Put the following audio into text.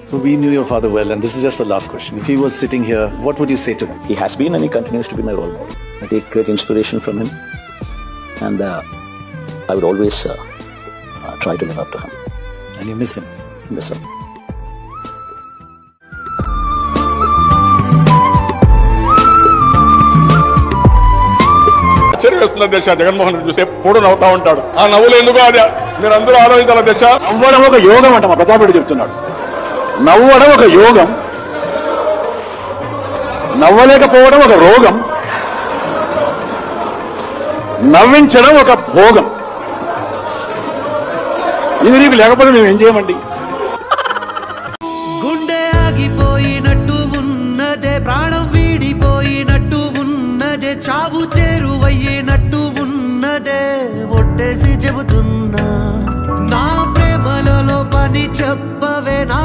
So we knew your father well, and this is just the last question. If he was sitting here, what would you say to him? He has been and he continues to be my role model. I take great inspiration from him, and I would always try to live up to him. And you miss him? Miss him. ఆశ్చర్యవేస్తున్న దశ జగన్మోహన్ రెడ్డి చూసే ఎప్పుడు నవ్వుతా ఉంటాడు. ఆ నవ్వులు ఎందుకో అది మీరు అందరూ ఆలోచించాల దశ. నవ్వడం ఒక యోగం అంట మా ప్రతాప్ చెప్తున్నాడు. నవ్వడం ఒక యోగం, నవ్వలేకపోవడం ఒక రోగం, నవ్వించడం ఒక భోగం. ఇది నీకు లేకపోతే మేము ఏం చేయమండి? గుండె ఆగిపోయినట్టు ఉన్నదే, ప్రాణం వీడిపోయినట్టు ఉన్నదే, చావు చేరువయ్యినట్టు ఉన్నదే, ఒట్టేసి చెబుతున్నా నా ప్రేమలలో పని చెప్పవే నా